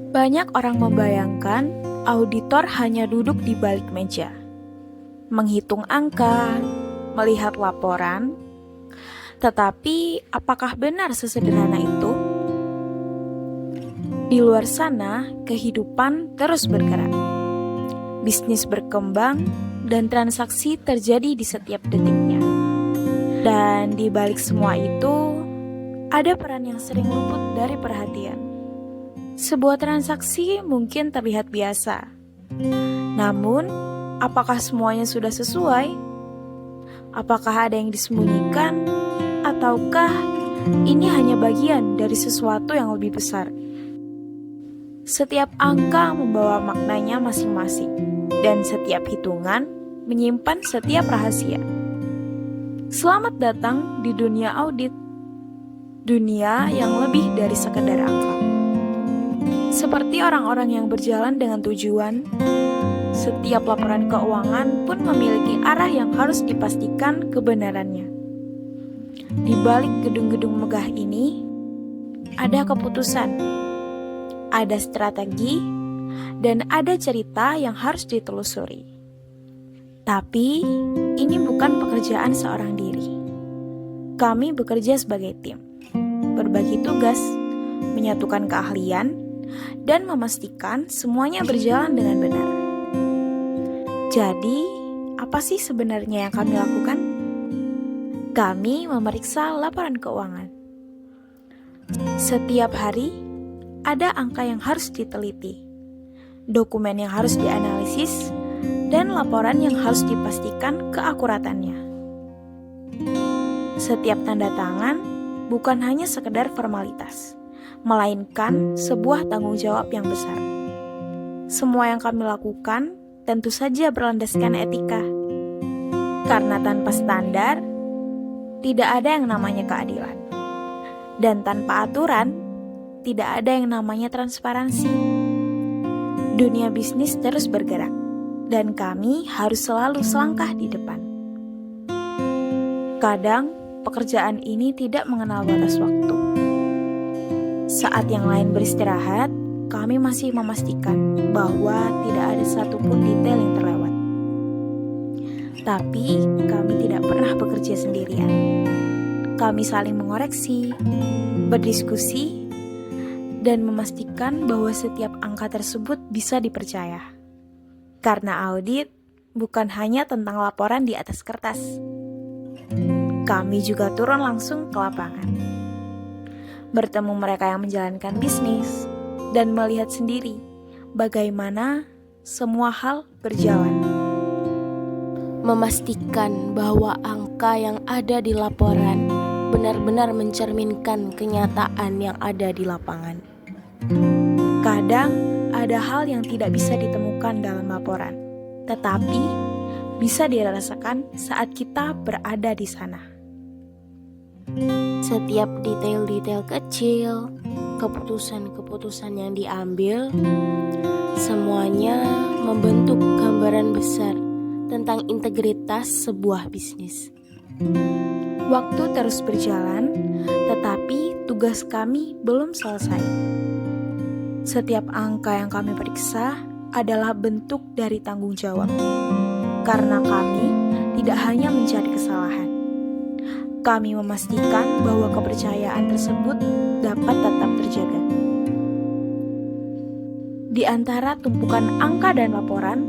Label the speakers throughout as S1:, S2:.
S1: Banyak orang membayangkan auditor hanya duduk di balik meja, menghitung angka, melihat laporan. Tetapi, apakah benar sesederhana itu? Di luar sana, kehidupan terus bergerak. Bisnis berkembang dan transaksi terjadi di setiap detiknya. Dan di balik semua itu, ada peran yang sering luput dari perhatian. Sebuah transaksi mungkin terlihat biasa. Namun, apakah semuanya sudah sesuai? Apakah ada yang disembunyikan? Ataukah ini hanya bagian dari sesuatu yang lebih besar? Setiap angka membawa maknanya masing-masing, dan setiap hitungan menyimpan setiap rahasia. Selamat datang di dunia audit, dunia yang lebih dari sekedar angka. Seperti orang-orang yang berjalan dengan tujuan, setiap laporan keuangan pun memiliki arah yang harus dipastikan kebenarannya. Di balik gedung-gedung megah ini, ada keputusan, ada strategi, dan ada cerita yang harus ditelusuri. Tapi, ini bukan pekerjaan seorang diri. Kami bekerja sebagai tim, berbagi tugas, menyatukan keahlian, dan memastikan semuanya berjalan dengan benar. Jadi, apa sih sebenarnya yang kami lakukan? Kami memeriksa laporan keuangan. Setiap hari, ada angka yang harus diteliti, dokumen yang harus dianalisis, dan laporan yang harus dipastikan keakuratannya. Setiap tanda tangan bukan hanya sekedar formalitas, melainkan sebuah tanggung jawab yang besar. Semua yang kami lakukan tentu saja berlandaskan etika. Karena tanpa standar, tidak ada yang namanya keadilan. Dan tanpa aturan, tidak ada yang namanya transparansi. Dunia bisnis terus bergerak, dan kami harus selalu selangkah di depan. Kadang, pekerjaan ini tidak mengenal batas waktu. Saat yang lain beristirahat, kami masih memastikan bahwa tidak ada satupun detail yang terlewat. Tapi, kami tidak pernah bekerja sendirian. Kami saling mengoreksi, berdiskusi, dan memastikan bahwa setiap angka tersebut bisa dipercaya. Karena audit bukan hanya tentang laporan di atas kertas. Kami juga turun langsung ke lapangan. Bertemu mereka yang menjalankan bisnis, dan melihat sendiri bagaimana semua hal berjalan. Memastikan bahwa angka yang ada di laporan benar-benar mencerminkan kenyataan yang ada di lapangan. Kadang ada hal yang tidak bisa ditemukan dalam laporan, tetapi bisa dirasakan saat kita berada di sana. Setiap detail-detail kecil, keputusan-keputusan yang diambil, semuanya membentuk gambaran besar tentang integritas sebuah bisnis. Waktu terus berjalan, tetapi tugas kami belum selesai. Setiap angka yang kami periksa adalah bentuk dari tanggung jawab. Karena kami tidak hanya mencari kesalahan. Kami memastikan bahwa kepercayaan tersebut dapat tetap terjaga. Di antara tumpukan angka dan laporan,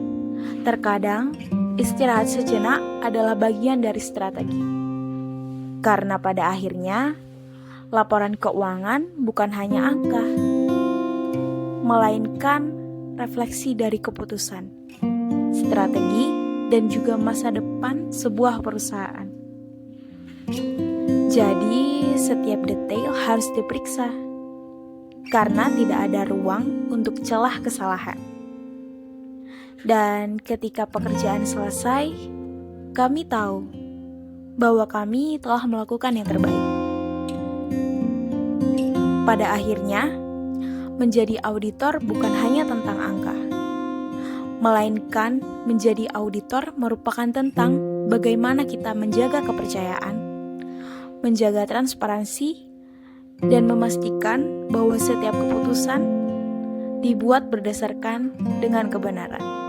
S1: terkadang istirahat sejenak adalah bagian dari strategi. Karena pada akhirnya, laporan keuangan bukan hanya angka, melainkan refleksi dari keputusan, strategi, dan juga masa depan sebuah perusahaan. Jadi, setiap detail harus diperiksa, karena tidak ada ruang untuk celah kesalahan. Dan ketika pekerjaan selesai, kami tahu bahwa kami telah melakukan yang terbaik. Pada akhirnya, menjadi auditor bukan hanya tentang angka, melainkan menjadi auditor merupakan tentang bagaimana kita menjaga kepercayaan, menjaga transparansi, dan memastikan bahwa setiap keputusan dibuat berdasarkan dengan kebenaran.